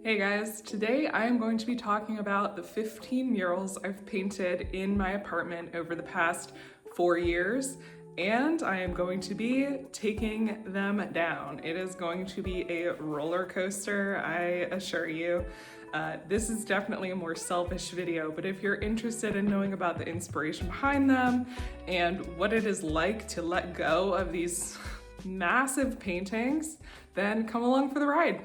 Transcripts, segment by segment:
Hey guys, today I am going to be talking about the 15 murals I've painted in my apartment over the past 4 years, and I am going to be taking them down. It is going to be a roller coaster, I assure you. This is definitely a more selfish video, but if you're interested in knowing about the inspiration behind them and what it is like to let go of these massive paintings, then come along for the ride.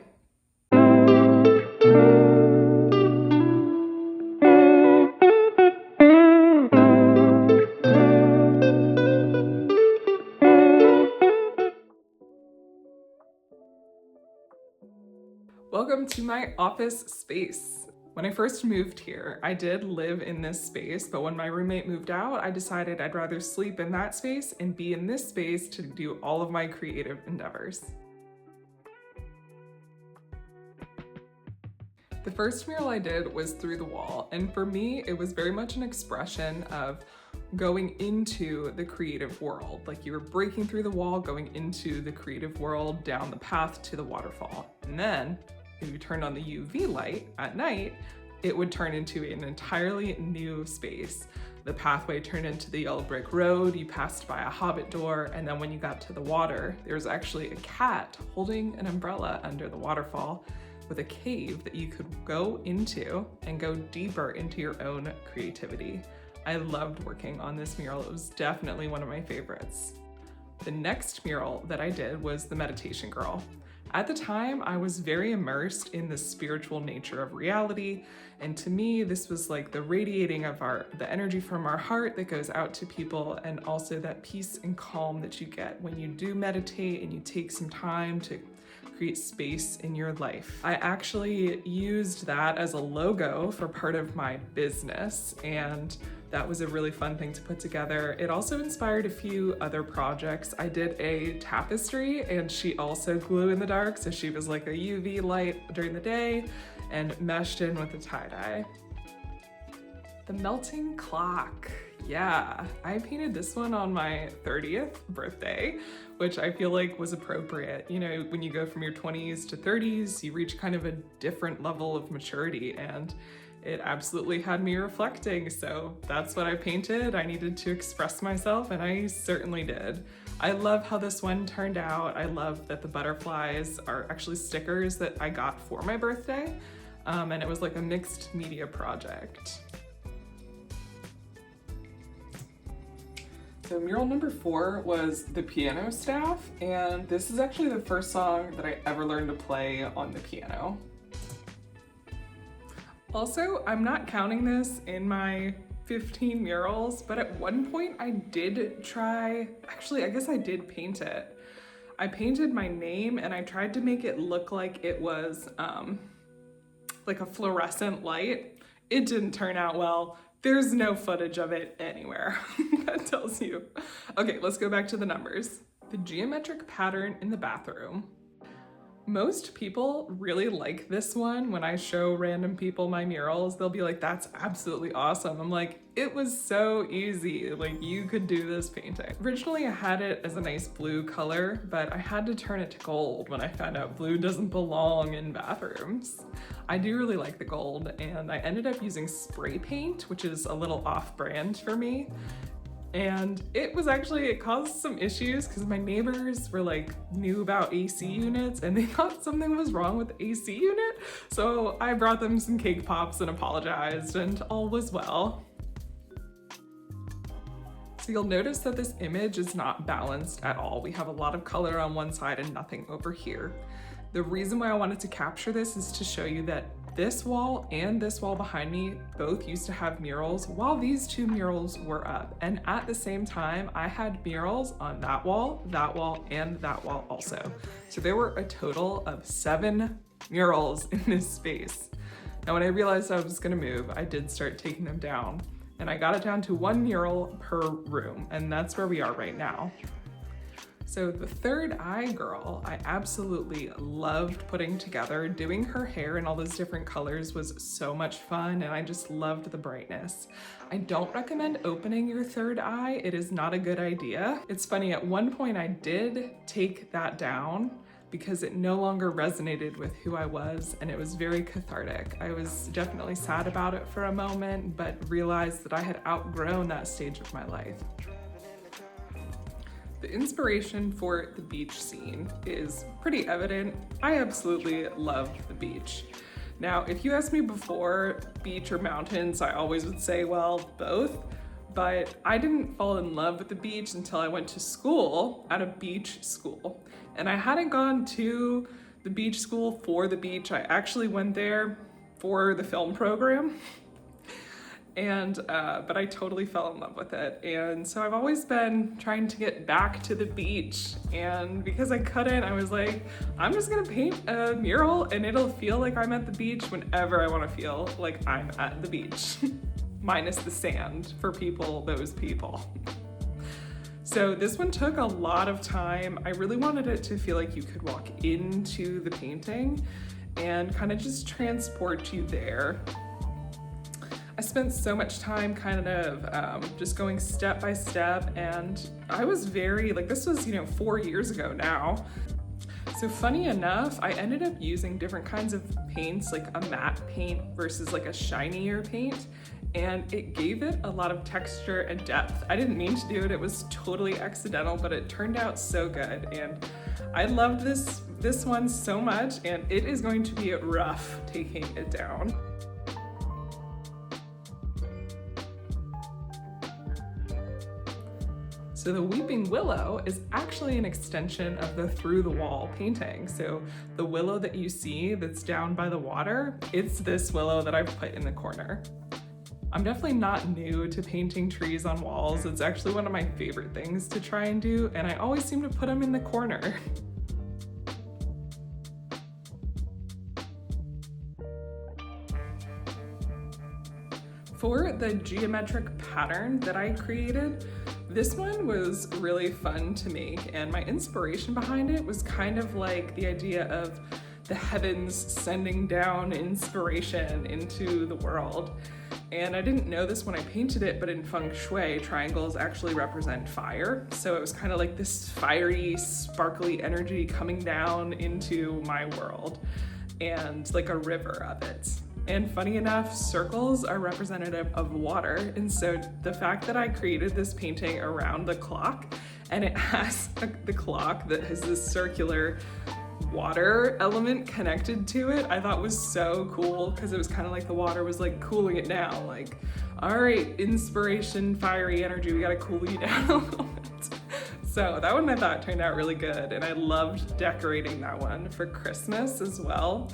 Welcome to my office space. When I first moved here, I did live in this space, but when my roommate moved out, I decided I'd rather sleep in that space and be in this space to do all of my creative endeavors. The first mural I did was Through the Wall, and for me, it was very much an expression of going into the creative world. Like you were breaking through the wall, going into the creative world, down the path to the waterfall. And then, if you turned on the UV light at night, it would turn into an entirely new space. The pathway turned into the yellow brick road, you passed by a hobbit door, and then when you got to the water, there was actually a cat holding an umbrella under the waterfall with a cave that you could go into and go deeper into your own creativity. I loved working on this mural. It was definitely one of my favorites. The next mural that I did was The Meditation Girl. At the time, I was very immersed in the spiritual nature of reality, and to me, this was like the radiating of the energy from our heart that goes out to people, and also that peace and calm that you get when you do meditate and you take some time to create space in your life. I actually used that as a logo for part of my business, and that was a really fun thing to put together. It also inspired a few other projects. I did a tapestry and she also glue in the dark, so she was like a UV light during the day and meshed in with a tie-dye. The Melting Clock. Yeah, I painted this one on my 30th birthday, which I feel like was appropriate. You know, when you go from your 20s to 30s, you reach kind of a different level of maturity, and it absolutely had me reflecting. So that's what I painted. I needed to express myself, and I certainly did. I love how this one turned out. I love that the butterflies are actually stickers that I got for my birthday, and it was like a mixed media project. So mural number 4 was The Piano Staff, and this is actually the first song that I ever learned to play on the piano. Also, I'm not counting this in my 15 murals, but at one point I did try, actually I guess I did paint it. I painted my name and I tried to make it look like it was like a fluorescent light. It didn't turn out well. There's no footage of it anywhere. That tells you. Okay, let's go back to the numbers. The geometric pattern in the bathroom. Most people really like this one. When I show random people my murals, they'll be like, that's absolutely awesome. I'm like, it was so easy. Like, you could do this painting. Originally, I had it as a nice blue color, but I had to turn it to gold when I found out blue doesn't belong in bathrooms. I do really like the gold, and I ended up using spray paint, which is a little off-brand for me. And it caused some issues because my neighbors were like, knew about AC units and they thought something was wrong with the AC unit. So I brought them some cake pops and apologized, and all was well. So you'll notice that this image is not balanced at all. We have a lot of color on one side and nothing over here. The reason why I wanted to capture this is to show you that this wall and this wall behind me both used to have murals while these two murals were up. And at the same time, I had murals on that wall, and that wall also. So there were a total of 7 murals in this space. Now, when I realized I was gonna move, I did start taking them down, and I got it down to 1 mural per room, and that's where we are right now. So the third eye girl, I absolutely loved putting together. Doing her hair in all those different colors was so much fun, and I just loved the brightness. I don't recommend opening your third eye. It is not a good idea. It's funny, at one point I did take that down because it no longer resonated with who I was, and it was very cathartic. I was definitely sad about it for a moment, but realized that I had outgrown that stage of my life. The inspiration for the beach scene is pretty evident. I absolutely love the beach. Now, if you asked me before, beach or mountains, I always would say, well, both. But I didn't fall in love with the beach until I went to school at a beach school. And I hadn't gone to the beach school for the beach. I actually went there for the film program. But I totally fell in love with it. And so I've always been trying to get back to the beach. And because I couldn't, I was like, I'm just gonna paint a mural and it'll feel like I'm at the beach whenever I wanna feel like I'm at the beach. Minus the sand for those people. So this one took a lot of time. I really wanted it to feel like you could walk into the painting and kind of just transport you there. I spent so much time kind of just going step by step, and I was this was 4 years ago now. So funny enough, I ended up using different kinds of paints, like a matte paint versus like a shinier paint, and it gave it a lot of texture and depth. I didn't mean to do it, it was totally accidental, but it turned out so good, and I loved this one so much, and it is going to be rough taking it down. So the Weeping Willow is actually an extension of the Through the Wall painting. So the willow that you see that's down by the water, it's this willow that I've put in the corner. I'm definitely not new to painting trees on walls. It's actually one of my favorite things to try and do, and I always seem to put them in the corner. For the geometric pattern that I created, this one was really fun to make, and my inspiration behind it was kind of like the idea of the heavens sending down inspiration into the world. And I didn't know this when I painted it, but in feng shui, triangles actually represent fire. So it was kind of like this fiery, sparkly energy coming down into my world, and like a river of it. And funny enough, circles are representative of water. And so the fact that I created this painting around the clock, and it has the clock that has this circular water element connected to it, I thought was so cool, because it was kind of like the water was like cooling it down. Like, all right, inspiration, fiery energy, we gotta cool you down a little bit. So that one I thought turned out really good, and I loved decorating that one for Christmas as well.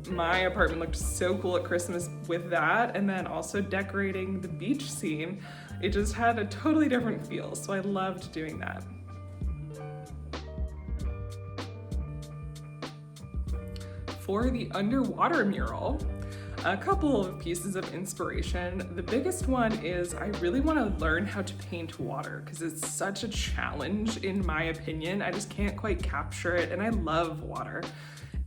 My apartment looked so cool at Christmas with that, and then also decorating the beach scene. It just had a totally different feel, so I loved doing that. For the underwater mural, a couple of pieces of inspiration. The biggest one is I really want to learn how to paint water, because it's such a challenge in my opinion. I just can't quite capture it, and I love water.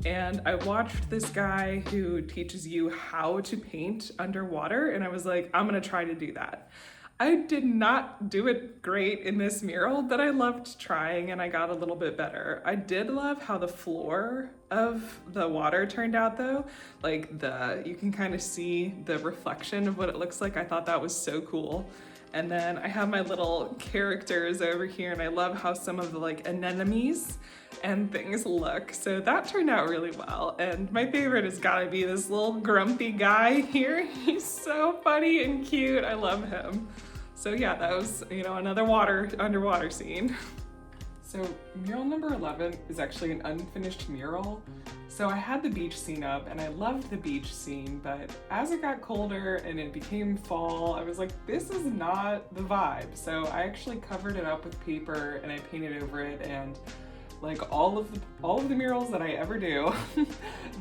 And I watched this guy who teaches you how to paint underwater, and I was like, I'm gonna try to do that. I did not do it great in this mural, but I loved trying, and I got a little bit better. I did love how the floor of the water turned out though. Like you can kind of see the reflection of what it looks like. I thought that was so cool. And then I have my little characters over here, and I love how some of the like anemones and things look. So that turned out really well. And my favorite has gotta be this little grumpy guy here. He's so funny and cute. I love him. So yeah, that was, another underwater scene. So mural number 11 is actually an unfinished mural. So I had the beach scene up, and I loved the beach scene, but as it got colder and it became fall, I was like, this is not the vibe. So I actually covered it up with paper, and I painted over it, and like all of the murals that I ever do,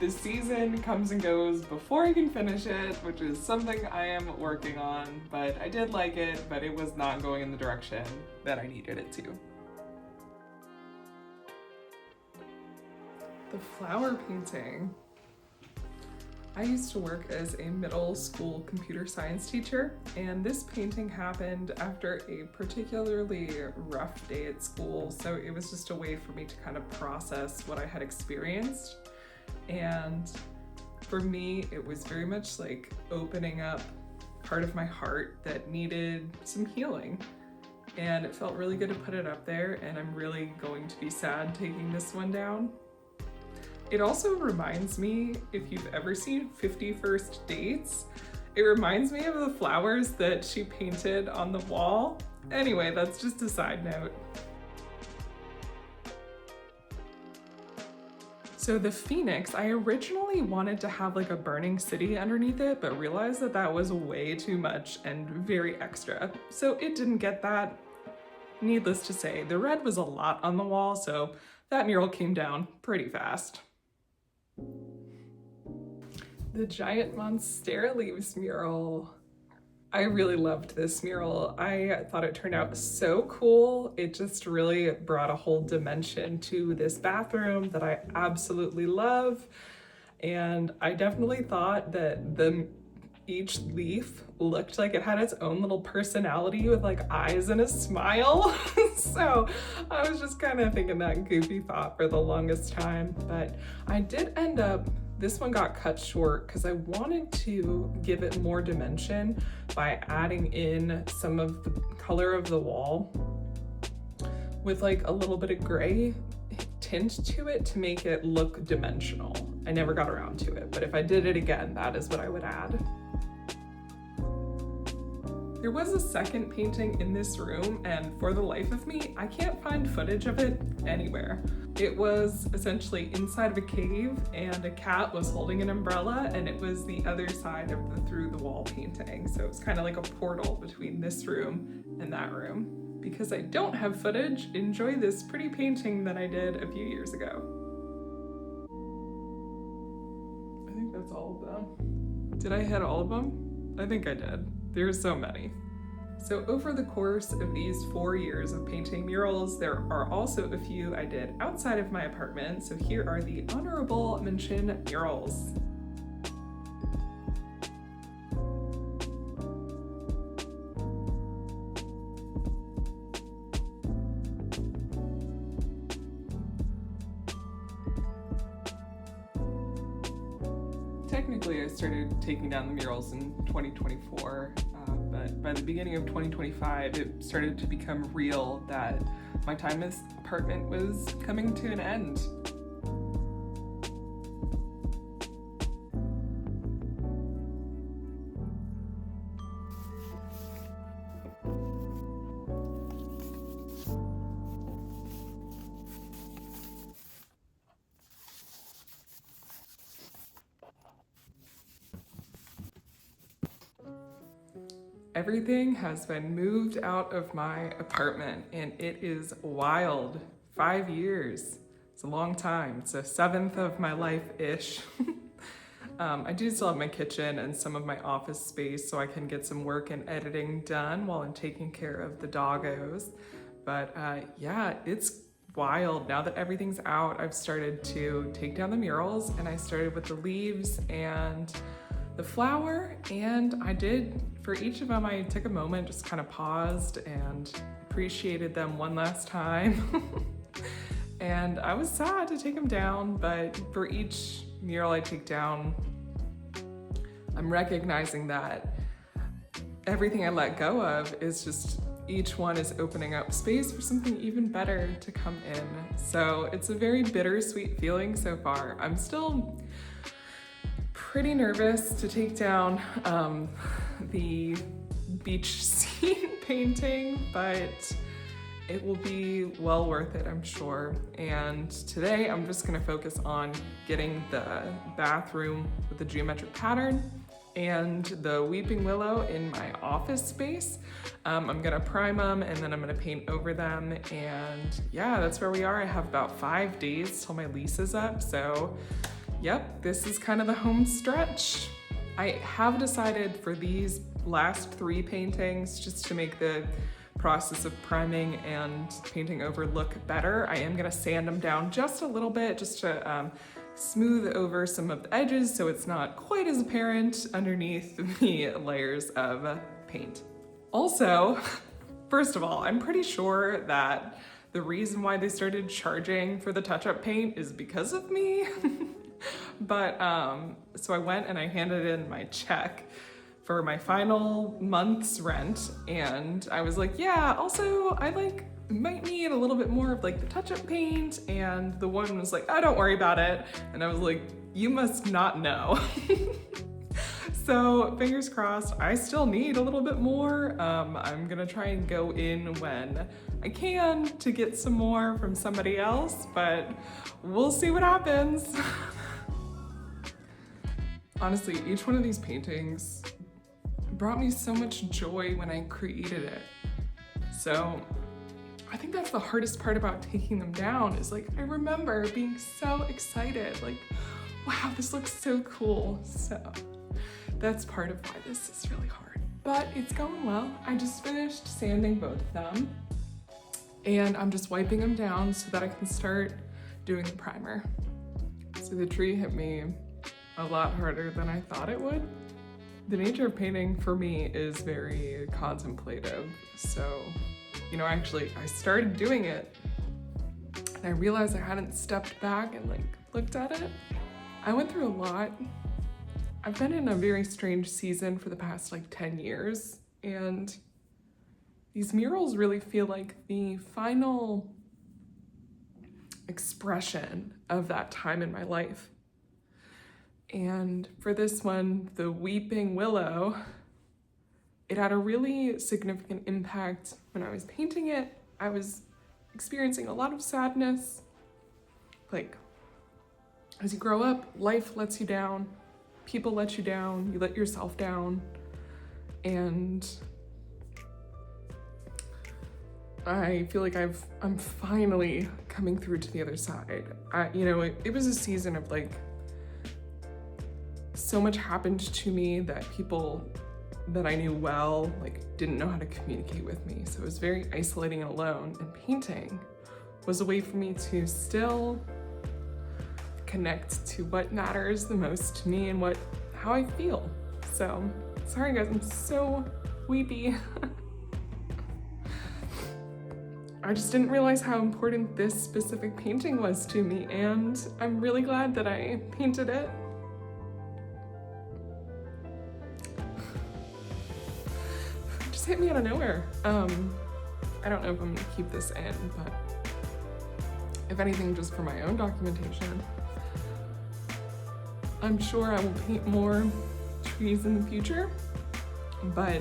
the season comes and goes before I can finish it, which is something I am working on, but I did like it, but it was not going in the direction that I needed it to. The flower painting. I used to work as a middle school computer science teacher, and this painting happened after a particularly rough day at school, so it was just a way for me to kind of process what I had experienced. And for me, it was very much like opening up part of my heart that needed some healing. And it felt really good to put it up there, and I'm really going to be sad taking this one down. It also reminds me, if you've ever seen 50 First Dates, it reminds me of the flowers that she painted on the wall. Anyway, that's just a side note. So the Phoenix, I originally wanted to have like a burning city underneath it, but realized that that was way too much and very extra. So it didn't get that. Needless to say, the red was a lot on the wall, so that mural came down pretty fast. The Giant Monstera Leaves mural. I really loved this mural. I thought it turned out so cool. It just really brought a whole dimension to this bathroom that I absolutely love. And I definitely thought that each leaf looked like it had its own little personality with like eyes and a smile. So I was just kind of thinking that goofy thought for the longest time, but I did end up, this one got cut short because I wanted to give it more dimension by adding in some of the color of the wall with like a little bit of gray tint to it to make it look dimensional. I never got around to it, but if I did it again, that is what I would add. There was a second painting in this room, and for the life of me, I can't find footage of it anywhere. It was essentially inside of a cave, and a cat was holding an umbrella, and it was the other side of the through the wall painting. So it's kind of like a portal between this room and that room. Because I don't have footage, enjoy this pretty painting that I did a few years ago. I think that's all of them. Did I hit all of them? I think I did. There's so many. So over the course of these 4 years of painting murals, there are also a few I did outside of my apartment. So here are the honorable mention murals. Technically, I started taking down the murals in 2024, but by the beginning of 2025, it started to become real that my time in this apartment was coming to an end. Everything has been moved out of my apartment, and it is wild. 5 years. It's a long time. It's a seventh of my life-ish. I do still have my kitchen and some of my office space so I can get some work and editing done while I'm taking care of the doggos. But yeah, it's wild. Now that everything's out, I've started to take down the murals, and I started with the leaves and the flower, and I did, for each of them, I took a moment, just kind of paused and appreciated them one last time. And I was sad to take them down, but for each mural I take down, I'm recognizing that everything I let go of is just, each one is opening up space for something even better to come in. So it's a very bittersweet feeling so far. I'm still pretty nervous to take down the beach scene painting, but it will be well worth it, I'm sure. And today I'm just gonna focus on getting the bathroom with the geometric pattern and the weeping willow in my office space. I'm gonna prime them, and then I'm gonna paint over them. And yeah, that's where we are. I have about 5 days till my lease is up. So yep, this is kind of the home stretch. I have decided for these last 3 paintings, just to make the process of priming and painting over look better, I am gonna sand them down just a little bit, just to smooth over some of the edges so it's not quite as apparent underneath the layers of paint. Also, first of all, I'm pretty sure that the reason why they started charging for the touch-up paint is because of me. But so I went and I handed in my check for my final month's rent, and I was like, yeah, also I might need a little bit more of like the touch-up paint, and the woman was like, oh, don't worry about it. And I was like, you must not know. So fingers crossed, I still need a little bit more. I'm gonna try and go in when I can to get some more from somebody else, but we'll see what happens. Honestly, each one of these paintings brought me so much joy when I created it. So I think that's the hardest part about taking them down is like, I remember being so excited, like, wow, this looks so cool. So that's part of why this is really hard, but it's going well. I just finished sanding both of them and I'm just wiping them down so that I can start doing the primer. So the tree hit me a lot harder than I thought it would. The nature of painting for me is very contemplative. So, actually I started doing it and I realized I hadn't stepped back and looked at it. I went through a lot. I've been in a very strange season for the past 10 years, and these murals really feel like the final expression of that time in my life. And for this one, the Weeping Willow, it had a really significant impact when I was painting it. I was experiencing a lot of sadness. As you grow up, life lets you down, people let you down, you let yourself down, and I feel like I'm finally coming through to the other side. It was a season of so much happened to me that people that I knew well didn't know how to communicate with me. So it was very isolating and alone, and painting was a way for me to still connect to what matters the most to me and how I feel. So sorry guys, I'm so weepy. I just didn't realize how important this specific painting was to me, and I'm really glad that I painted it. Just hit me out of nowhere. I don't know if I'm gonna keep this in, but if anything, just for my own documentation. I'm sure I will paint more trees in the future, but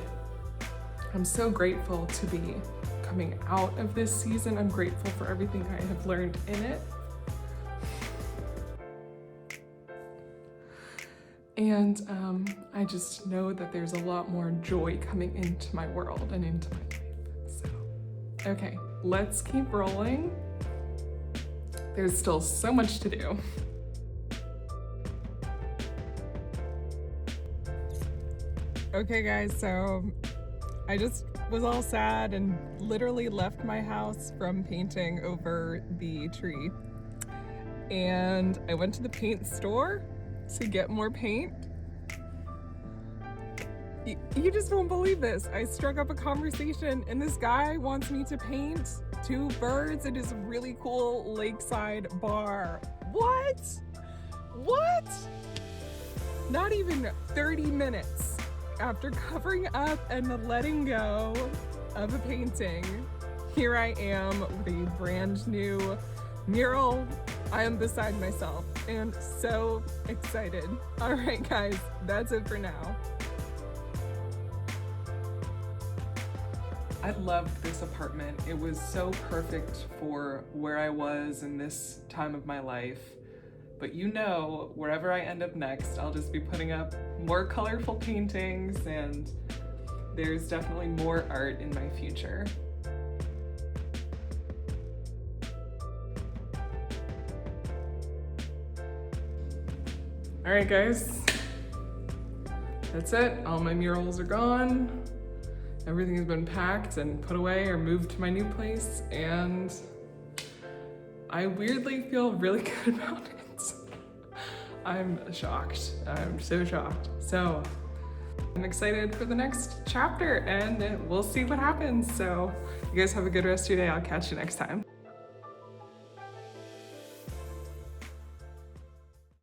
I'm so grateful to be coming out of this season. I'm grateful for everything I have learned in it. And I just know that there's a lot more joy coming into my world and into my life. So, okay, let's keep rolling. There's still so much to do. Okay guys, so I just was all sad and literally left my house from painting over the tree. And I went to the paint store to get more paint. You just won't believe this. I struck up a conversation and this guy wants me to paint 2 birds at his really cool lakeside bar. What? What? Not even 30 minutes after covering up and letting go of a painting, here I am with a brand new mural. I am beside myself and so excited. All right, guys, that's it for now. I loved this apartment. It was so perfect for where I was in this time of my life. But wherever I end up next, I'll just be putting up more colorful paintings, and there's definitely more art in my future. All right, guys, that's it. All my murals are gone. Everything has been packed and put away or moved to my new place, and I weirdly feel really good about it. I'm shocked. I'm so shocked. So I'm excited for the next chapter and we'll see what happens. So you guys have a good rest of your day. I'll catch you next time.